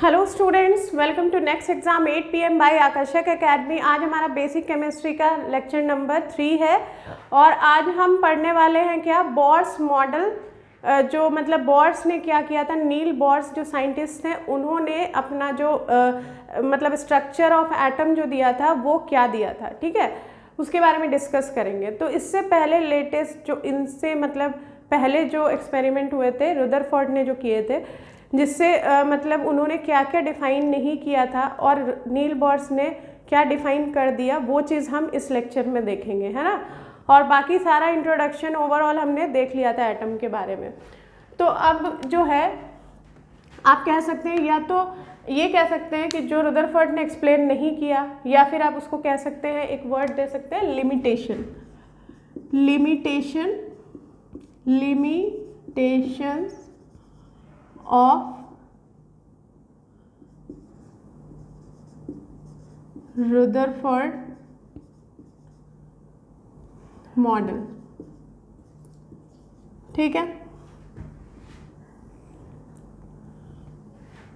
Hello students, welcome to next exam 8 PM by Aakarshak academy. आज हमारा basic chemistry का lecture number 3 है और आज हम पढ़ने वाले हैं क्या, बोर्स मॉडल। जो मतलब बोर्स ने क्या किया था, नील बोर्स जो साइंटिस्ट थे उन्होंने अपना जो मतलब स्ट्रक्चर ऑफ एटम जो दिया था वो क्या दिया था, ठीक है, उसके बारे में डिस्कस करेंगे। तो इससे पहले लेटेस्ट जो इनसे मतलब पहले जो एक्सपेरिमेंट हुए थे रदरफोर्ड ने जो किए थे, जिससे मतलब उन्होंने क्या क्या डिफ़ाइन नहीं किया था और नील बोर्स ने क्या डिफ़ाइन कर दिया, वो चीज़ हम इस लेक्चर में देखेंगे, है ना। और बाकी सारा इंट्रोडक्शन ओवरऑल हमने देख लिया था एटम के बारे में। तो अब जो है आप कह सकते हैं, या तो ये कह सकते हैं कि जो रदरफोर्ड ने एक्सप्लेन नहीं किया, या फिर आप उसको कह सकते हैं, एक वर्ड दे सकते हैं, limitation. Limitations of Rutherford model, ठीक है।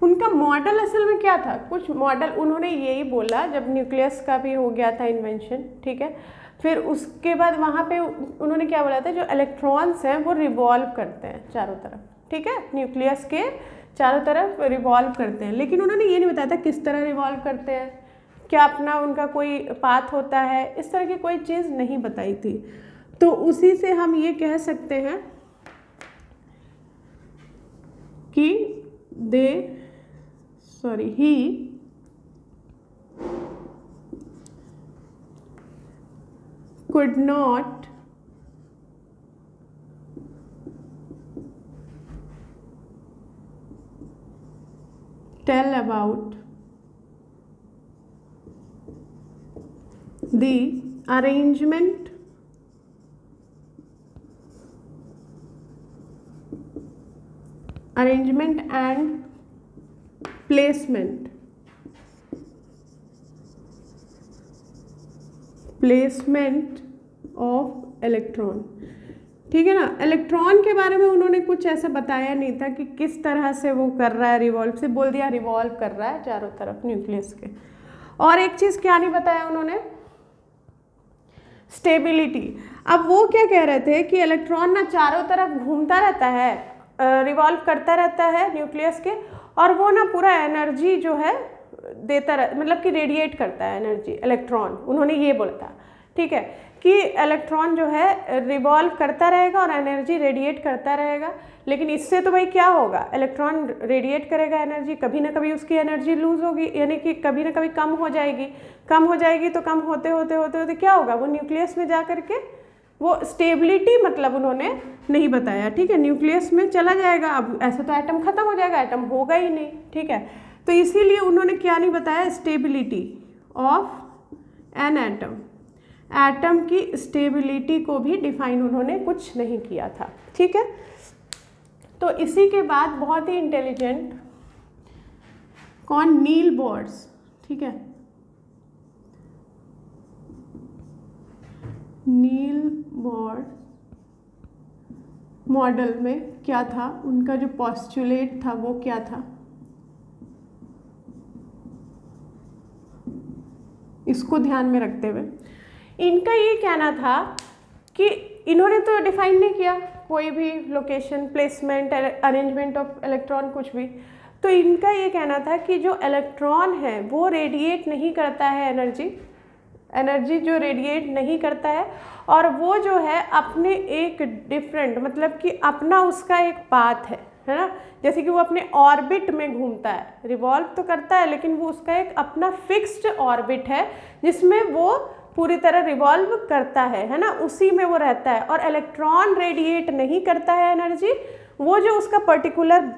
उनका मॉडल असल में क्या था, कुछ मॉडल उन्होंने यही बोला जब न्यूक्लियस का भी हो गया था इन्वेंशन, ठीक है। फिर उसके बाद वहाँ पे उन्होंने क्या बोला था, जो इलेक्ट्रॉन्स हैं वो रिवॉल्व करते हैं चारों तरफ, ठीक है, न्यूक्लियस के चारों तरफ रिवॉल्व करते हैं। लेकिन उन्होंने ये नहीं बताया था किस तरह रिवॉल्व करते हैं, क्या अपना उनका कोई पाथ होता है, इस तरह की कोई चीज़ नहीं बताई थी। तो उसी से हम ये कह सकते हैं कि he could not tell about the arrangement and placement of electron, ठीक है ना। इलेक्ट्रॉन के बारे में उन्होंने कुछ ऐसा बताया नहीं था कि किस तरह से वो कर रहा है रिवॉल्व, से बोल दिया रिवॉल्व कर रहा है चारों तरफ न्यूक्लियस के। और एक चीज़ क्या नहीं बताया उन्होंने, स्टेबिलिटी। अब वो क्या कह रहे थे कि इलेक्ट्रॉन ना चारों तरफ घूमता रहता है, रिवॉल्व करता रहता है न्यूक्लियस के, और वो ना पूरा एनर्जी जो है देता मतलब कि रेडिएट करता है एनर्जी इलेक्ट्रॉन, उन्होंने ये बोला था, ठीक है, कि इलेक्ट्रॉन जो है रिवॉल्व करता रहेगा और एनर्जी रेडिएट करता रहेगा। लेकिन इससे तो भाई क्या होगा, इलेक्ट्रॉन रेडिएट करेगा एनर्जी, कभी ना कभी उसकी एनर्जी लूज होगी, यानी कि कभी ना कभी कम हो जाएगी। तो कम होते होते क्या होगा, वो न्यूक्लियस में जा करके वो स्टेबिलिटी मतलब उन्होंने नहीं बताया, ठीक है, न्यूक्लियस में चला जाएगा। अब ऐसा तो एटम खत्म हो जाएगा, एटम होगा ही नहीं, ठीक है। तो इसीलिए उन्होंने क्या नहीं बताया, stability of an atom, atom की स्टेबिलिटी को भी डिफाइन उन्होंने कुछ नहीं किया था, ठीक है। तो इसी के बाद बहुत ही इंटेलिजेंट कौन, नील बोर्स, ठीक है। नील बोर्स मॉडल में क्या था, उनका जो पोस्टुलेट था वो क्या था, इसको ध्यान में रखते हुए इनका ये कहना था कि इन्होंने तो डिफाइन नहीं किया कोई भी location, placement, arrangement of electron, कुछ भी। तो इनका ये कहना था कि जो इलेक्ट्रॉन है वो रेडिएट नहीं करता है एनर्जी जो रेडिएट नहीं करता है, और वो जो है अपने एक डिफरेंट मतलब कि अपना उसका एक पाथ है ना, जैसे कि वो अपने ऑर्बिट में घूमता है, रिवॉल्व तो करता है लेकिन वो उसका एक अपना फिक्स्ड ऑर्बिट है जिसमें वो पूरी तरह रिवॉल्व करता है ना, उसी में वो रहता है। और इलेक्ट्रॉन रेडिएट नहीं करता है एनर्जी, वो जो उसका पर्टिकुलर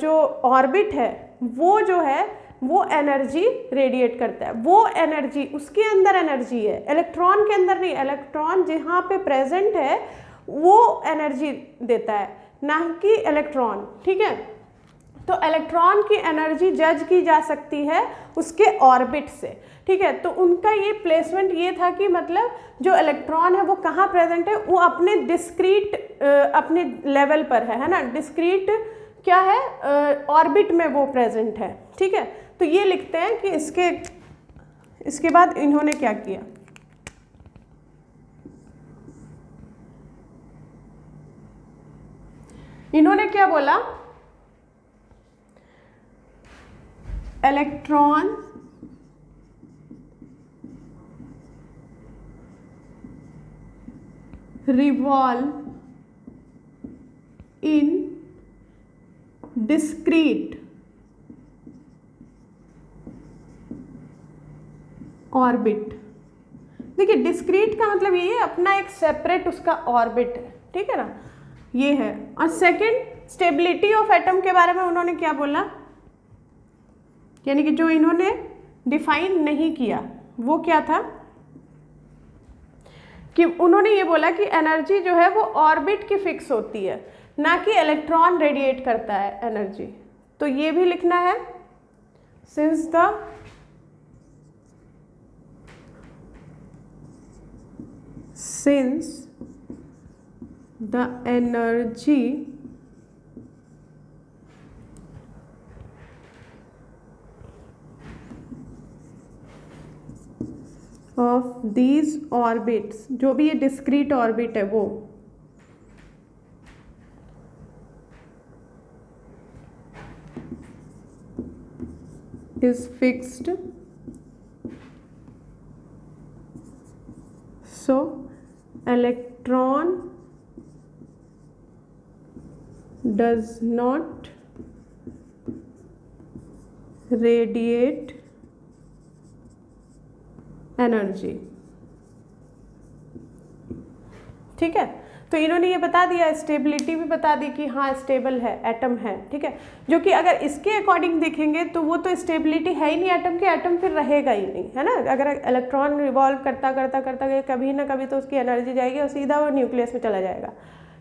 जो ऑर्बिट है वो जो है वो एनर्जी रेडिएट करता है, वो एनर्जी उसके अंदर एनर्जी है, इलेक्ट्रॉन के अंदर नहीं। इलेक्ट्रॉन जहाँ पे प्रेजेंट है वो एनर्जी देता है, ना कि इलेक्ट्रॉन, ठीक है। तो इलेक्ट्रॉन की एनर्जी जज की जा सकती है उसके ऑर्बिट से, ठीक है। तो उनका ये प्लेसमेंट ये था कि मतलब जो इलेक्ट्रॉन है वो कहाँ प्रेजेंट है, वो अपने डिस्क्रीट अपने लेवल पर है ना, डिस्क्रीट क्या है, ऑर्बिट में वो प्रेजेंट है, ठीक है। तो ये लिखते हैं कि इसके बाद इन्होंने क्या किया, इन्होंने क्या बोला, इलेक्ट्रॉन रिवॉल्व इन डिस्क्रीट ऑर्बिट। देखिए डिस्क्रीट का मतलब ये है अपना एक सेपरेट उसका ऑर्बिट है, ठीक है ना, ये है। और सेकंड, स्टेबिलिटी ऑफ एटम के बारे में उन्होंने क्या बोला, यानी कि जो इन्होंने डिफाइन नहीं किया वो क्या था, कि उन्होंने ये बोला कि एनर्जी जो है वो ऑर्बिट की फिक्स होती है, ना कि इलेक्ट्रॉन रेडिएट करता है एनर्जी। तो ये भी लिखना है, since the energy of these orbits, जो भी ये डिस्क्रीट ऑर्बिट है वो is fixed, so electron does not radiate energy, ठीक है। तो इन्होंने ये बता दिया, स्टेबिलिटी भी बता दी कि हाँ स्टेबल है, एटम है, ठीक है। जो कि अगर इसके अकॉर्डिंग देखेंगे तो वो तो स्टेबिलिटी है ही नहीं एटम के, एटम फिर रहेगा ही नहीं, है ना। अगर इलेक्ट्रॉन रिवॉल्व करता करता करता गया, कभी ना कभी तो उसकी एनर्जी जाएगी और सीधा वो न्यूक्लियस में चला जाएगा।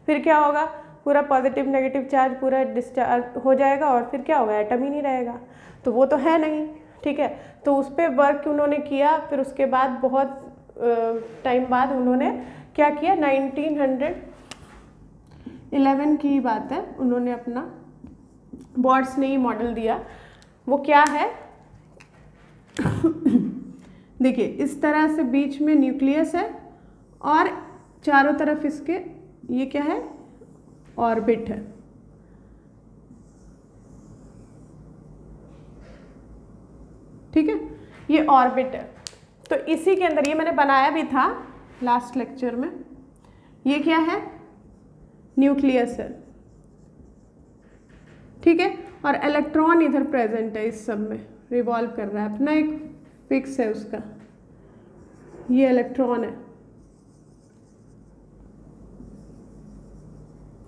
फिर क्या होगा, पूरा पॉजिटिव नेगेटिव चार्ज पूरा डिस्चार्ज हो जाएगा और फिर क्या होगा, एटम ही नहीं रहेगा। तो वो तो है नहीं, ठीक है। तो उस पर वर्क उन्होंने किया। फिर उसके बाद बहुत टाइम बाद उन्होंने क्या किया, 1911 की बात है, उन्होंने अपना बॉर्ड्स ने ही मॉडल दिया। वो क्या है देखिए, इस तरह से बीच में न्यूक्लियस है और चारों तरफ इसके ये क्या है, ऑर्बिट है, ठीक है। ये ऑर्बिट है। तो इसी के अंदर, ये मैंने बनाया भी था लास्ट लेक्चर में, ये क्या है, न्यूक्लियस है, ठीक है। और इलेक्ट्रॉन इधर प्रेजेंट है, इस सब में रिवॉल्व कर रहा है, अपना एक फिक्स है उसका, ये इलेक्ट्रॉन है,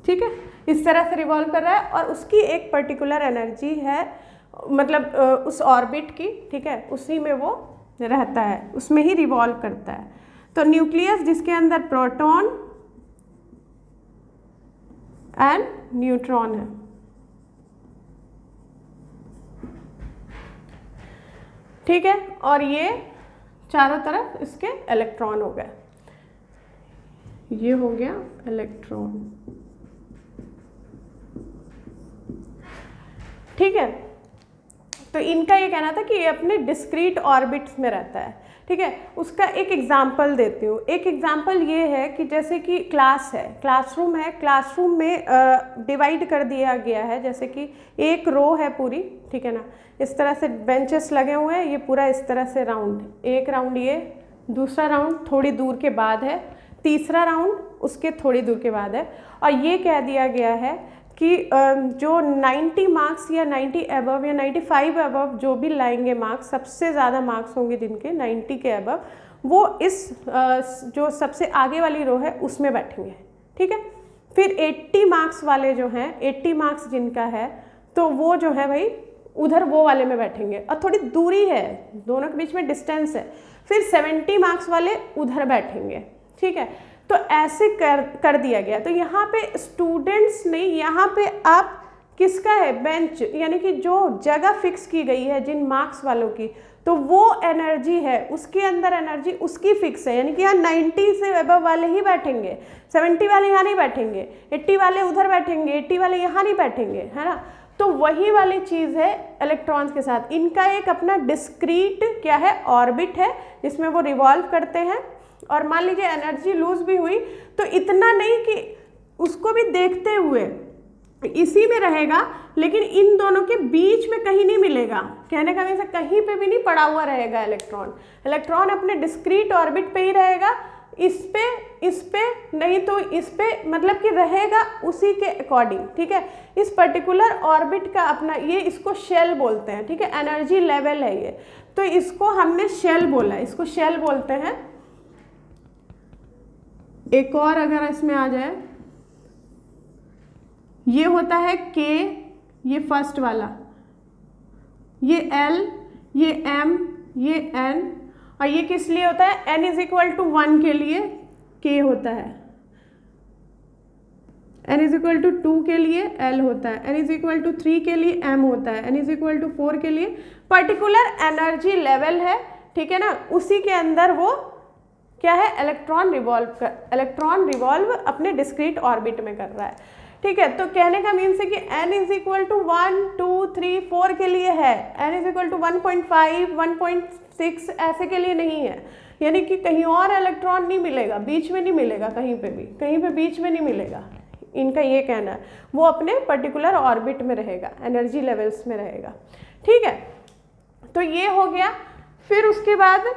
ठीक है। इस तरह से रिवॉल्व कर रहा है और उसकी एक पर्टिकुलर एनर्जी है, मतलब उस ऑर्बिट की, ठीक है, उसी में वो रहता है, उसमें ही रिवॉल्व करता है। तो न्यूक्लियस जिसके अंदर प्रोटॉन एंड न्यूट्रॉन है, ठीक है। और ये चारों तरफ इसके इलेक्ट्रॉन हो गए, ये हो गया इलेक्ट्रॉन, ठीक है। तो इनका ये कहना था कि ये अपने डिस्क्रीट ऑर्बिट्स में रहता है, ठीक है। उसका एक एग्जाम्पल देती हूँ। एक एग्जाम्पल ये है कि जैसे कि क्लास है, क्लासरूम है, क्लासरूम में डिवाइड कर दिया गया है, जैसे कि एक रो है पूरी, ठीक है ना, इस तरह से बेंचेस लगे हुए हैं, ये पूरा इस तरह से राउंड, एक राउंड ये, दूसरा राउंड थोड़ी दूर के बाद है, तीसरा राउंड उसके थोड़ी दूर के बाद है। और ये कह दिया गया है कि जो 90 मार्क्स या 90 अबव या 95 अबव जो भी लाएंगे मार्क्स, सबसे ज़्यादा मार्क्स होंगे जिनके 90 के अबव, वो इस जो सबसे आगे वाली रो है उसमें बैठेंगे, ठीक है। फिर 80 मार्क्स वाले जो हैं, 80 मार्क्स जिनका है, तो वो जो है भाई उधर वो वाले में बैठेंगे, और थोड़ी दूरी है, दोनों के बीच में डिस्टेंस है। फिर 70 मार्क्स वाले उधर बैठेंगे, ठीक है। तो ऐसे कर दिया गया। तो यहाँ पे स्टूडेंट्स नहीं, यहाँ पे आप किसका है, बेंच, यानी कि जो जगह फिक्स की गई है जिन मार्क्स वालों की, तो वो एनर्जी है, उसके अंदर एनर्जी उसकी फिक्स है, यानी कि यहाँ 90 से अबव वाले ही बैठेंगे, 70 वाले यहाँ नहीं बैठेंगे, 80 वाले उधर बैठेंगे, 80 वाले यहाँ नहीं बैठेंगे, है ना। तो वही वाली चीज़ है इलेक्ट्रॉन्स के साथ। इनका एक अपना डिस्क्रीट क्या है, ऑर्बिट है, जिसमें वो रिवॉल्व करते हैं। और मान लीजिए एनर्जी लूज भी हुई तो इतना नहीं कि उसको भी देखते हुए इसी में रहेगा, लेकिन इन दोनों के बीच में कहीं नहीं मिलेगा। कहने का मीन्स कहीं पे भी नहीं पड़ा हुआ रहेगा इलेक्ट्रॉन। इलेक्ट्रॉन अपने डिस्क्रीट ऑर्बिट पे ही रहेगा, इस पे नहीं तो इस पे, मतलब कि रहेगा उसी के अकॉर्डिंग, ठीक है। इस पर्टिकुलर ऑर्बिट का अपना, ये इसको शेल बोलते हैं, ठीक है, एनर्जी लेवल है ये, तो इसको हमने शेल बोला, इसको शेल बोलते हैं। एक और अगर इसमें आ जाए, ये होता है K, ये फर्स्ट वाला, ये L, ये M, ये N, और ये किस लिए होता है, N = 1 के लिए K होता है, N = 2 के लिए L होता है, N = 3 के लिए M होता है, N = 4 के लिए पर्टिकुलर एनर्जी लेवल है, ठीक है ना। उसी के अंदर वो क्या है, इलेक्ट्रॉन रिवॉल्व अपने डिस्क्रीट ऑर्बिट में कर रहा है, ठीक है। तो कहने का मीन्स है कि N = 1, 2, 3, 4 के लिए है, N = 1.5, 1.6 ऐसे के लिए नहीं है, यानी कि कहीं और इलेक्ट्रॉन नहीं मिलेगा, बीच में नहीं मिलेगा, कहीं पे भी, कहीं पे बीच में नहीं मिलेगा। इनका ये कहना है, वो अपने पर्टिकुलर ऑर्बिट में रहेगा, एनर्जी लेवल्स में रहेगा, ठीक है। तो ये हो गया। फिर उसके बाद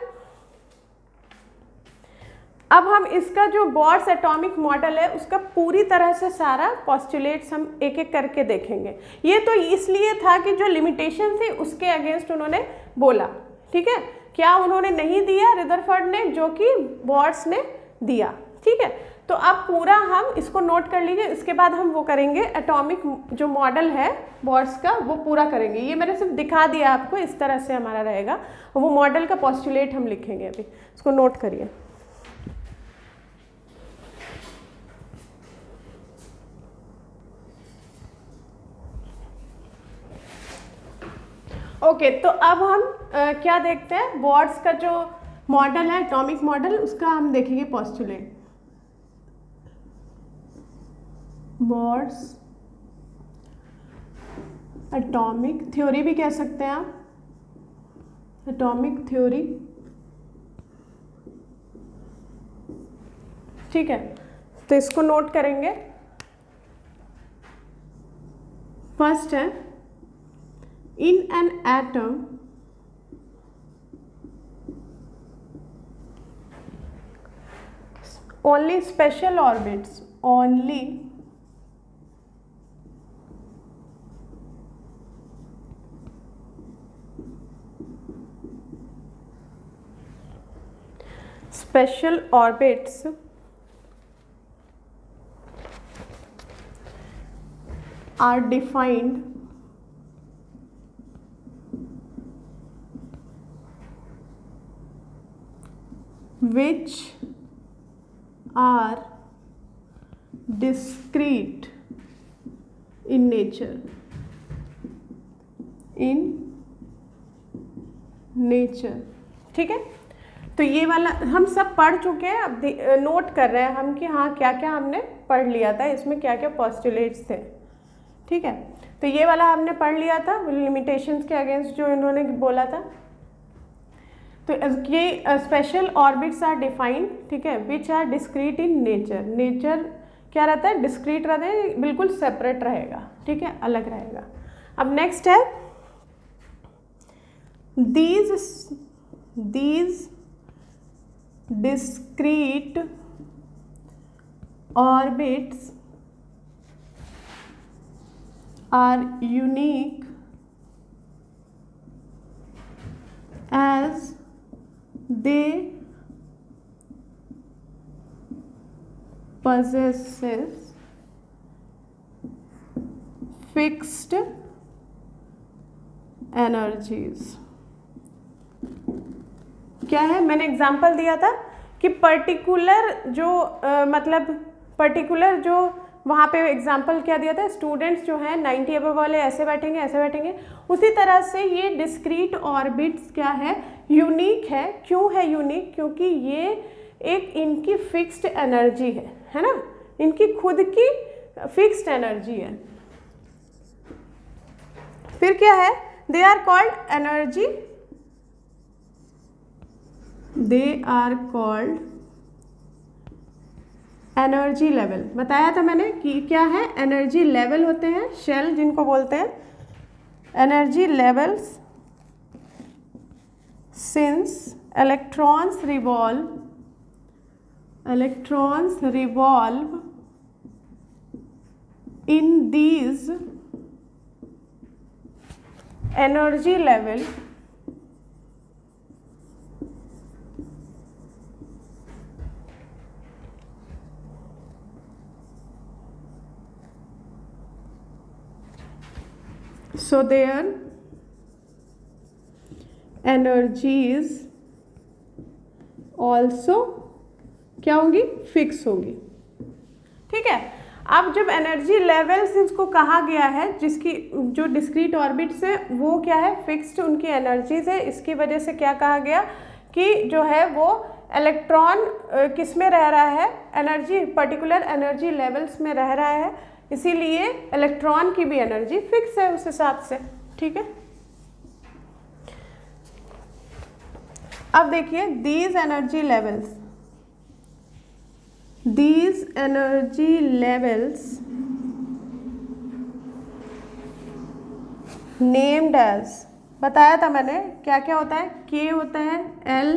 अब हम इसका जो बोर्स एटॉमिक मॉडल है उसका पूरी तरह से सारा पोस्टुलेट्स हम एक एक करके देखेंगे। ये तो इसलिए था कि जो लिमिटेशन थी उसके अगेंस्ट उन्होंने बोला, ठीक है। क्या उन्होंने नहीं दिया रदरफोर्ड ने, जो कि बोर्स ने दिया, ठीक है। तो अब पूरा हम इसको नोट कर लीजिए, इसके बाद हम वो करेंगे एटॉमिक जो मॉडल है बोर्स का वो पूरा करेंगे। ये मैंने सिर्फ दिखा दिया आपको, इस तरह से हमारा रहेगा, वो मॉडल का पोस्टुलेट हम लिखेंगे अभी, इसको नोट करिए। ओके, तो अब हम क्या देखते हैं, बोर्स का जो मॉडल है एटॉमिक मॉडल, उसका हम देखेंगे पोस्टुलेट। बोर्स एटॉमिक थ्योरी भी कह सकते हैं आप, एटॉमिक थ्योरी, ठीक है। तो इसको नोट करेंगे। फर्स्ट है, in an atom only special orbits, only special orbits are defined which are discrete in nature, in nature, ठीक है। तो ये वाला हम सब पढ़ चुके हैं, अब नोट कर रहे हैं हम कि हाँ क्या क्या हमने पढ़ लिया था, इसमें क्या क्या पोस्टुलेट्स थे, ठीक है। तो ये वाला हमने पढ़ लिया था, लिमिटेशंस के अगेंस्ट जो इन्होंने बोला था। तो ये स्पेशल ऑर्बिट्स आर डिफाइंड, ठीक है, which are discrete in nature. Nature क्या रहता है, डिस्क्रीट रहता है, बिल्कुल सेपरेट रहेगा, ठीक है, अलग रहेगा। अब नेक्स्ट है, these discrete orbits are unique as they possesses fixed energies। क्या है, मैंने एग्जाम्पल दिया था कि पर्टिकुलर जो वहाँ पे एग्जाम्पल क्या दिया था, स्टूडेंट्स जो हैं 90 अबव वाले ऐसे बैठेंगे ऐसे बैठेंगे। उसी तरह से ये डिस्क्रीट ऑर्बिट्स क्या है, यूनिक है। क्यों है यूनिक? क्योंकि ये एक इनकी फिक्स्ड एनर्जी है ना, इनकी खुद की फिक्स्ड एनर्जी है। फिर क्या है, they are called energy, they are called energy level. बताया था मैंने कि क्या है, एनर्जी लेवल होते हैं, शेल जिनको बोलते हैं, energy levels since electrons revolve in these energy level so their energies also क्या होंगी, फिक्स होगी। ठीक है, अब जब एनर्जी लेवल्स इसको कहा गया है, जिसकी जो डिस्क्रीट ऑर्बिट्स है वो क्या है, फिक्स्ड उनकी एनर्जीज है। इसकी वजह से क्या कहा गया कि जो है वो इलेक्ट्रॉन किस में रह रहा है, एनर्जी पर्टिकुलर एनर्जी लेवल्स में रह रहा है, इसीलिए इलेक्ट्रॉन की भी एनर्जी फिक्स है उस हिसाब से। ठीक है, अब देखिए these energy levels named as, बताया था मैंने क्या क्या होता है, के होता है, L,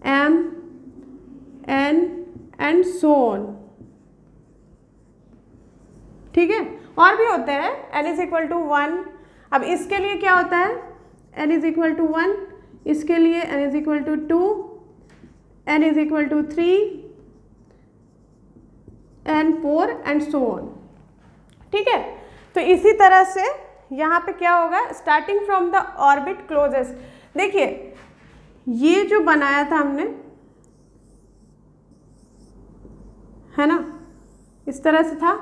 M, N and so on. ठीक है, और भी होते हैं, n इज इक्वल टू 1। अब इसके लिए क्या होता है, n इज इक्वल टू 1, इसके लिए n is equal to 2, n is equal to 3 and 4 and so on. ठीक है, तो इसी तरह से यहाँ पे क्या होगा, starting from the orbit closest. देखिए ये जो बनाया था हमने, है ना, इस तरह से था।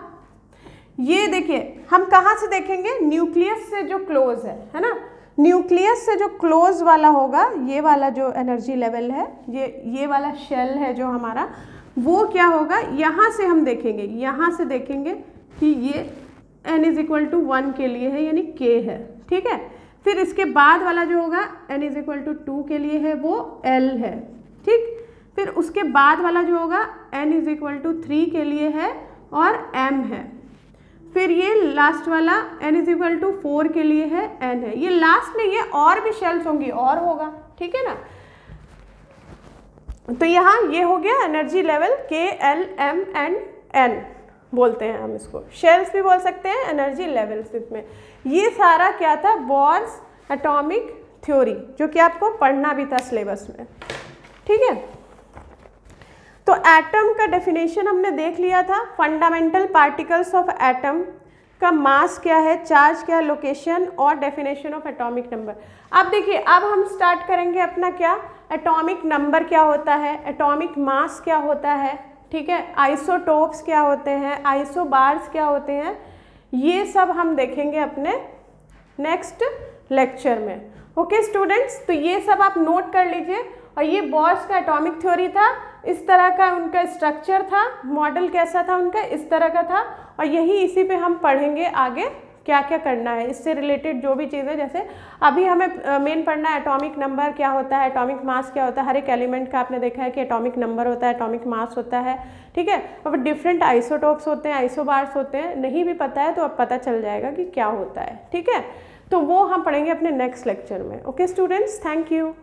ये देखिए हम कहाँ से देखेंगे, न्यूक्लियस से जो क्लोज है ना, न्यूक्लियस से जो क्लोज वाला होगा, ये वाला जो एनर्जी लेवल है, ये वाला शेल है जो हमारा, वो क्या होगा, यहाँ से हम देखेंगे, यहाँ से देखेंगे कि ये n इज इक्वल टू 1 के लिए है, यानी k है। ठीक है, फिर इसके बाद वाला जो होगा n इज इक्वल टू 2 के लिए है, वो l है। ठीक, फिर उसके बाद वाला जो होगा n इज इक्वल टू 3 के लिए है और m है। फिर ये लास्ट वाला n इज इक्वल टू 4 के लिए है, n है। ये लास्ट में ये और भी शेल्स होंगी और होगा। ठीक है ना, तो यहाँ ये हो गया energy level K, L, M and N बोलते हैं हम इसको, शेल्स भी बोल सकते हैं, एनर्जी लेवल्स इसमें। ये सारा क्या था, बोर्स एटॉमिक थ्योरी, जो कि आपको पढ़ना भी था सिलेबस में। ठीक है, तो एटम का डेफिनेशन हमने देख लिया था, फंडामेंटल पार्टिकल्स ऑफ एटम का मास क्या है, चार्ज क्या है, लोकेशन और डेफिनेशन ऑफ एटॉमिक नंबर। अब देखिए, अब हम स्टार्ट करेंगे अपना क्या, एटॉमिक नंबर क्या होता है, एटॉमिक मास क्या होता है। ठीक है, आइसोटोप्स क्या होते हैं, आइसोबार्स क्या होते हैं, ये सब हम देखेंगे अपने नेक्स्ट लेक्चर में। ओके स्टूडेंट्स, तो ये सब आप नोट कर लीजिए। और ये बोर्स का एटॉमिक थ्योरी था, इस तरह का उनका स्ट्रक्चर था, मॉडल कैसा था उनका, इस तरह का था। और यही इसी पे हम पढ़ेंगे आगे क्या क्या करना है, इससे रिलेटेड जो भी चीज़ें, जैसे अभी हमें मेन पढ़ना है एटॉमिक नंबर क्या होता है, एटॉमिक मास क्या होता है। हर एक एलिमेंट का आपने देखा है कि एटॉमिक नंबर होता है, एटॉमिक मास होता है। ठीक है, अब डिफरेंट आइसोटोप्स होते हैं, आइसोबार्स होते हैं, नहीं भी पता है तो अब पता चल जाएगा कि क्या होता है। ठीक है, तो वो हम पढ़ेंगे अपने नेक्स्ट लेक्चर में। Okay students, thank you.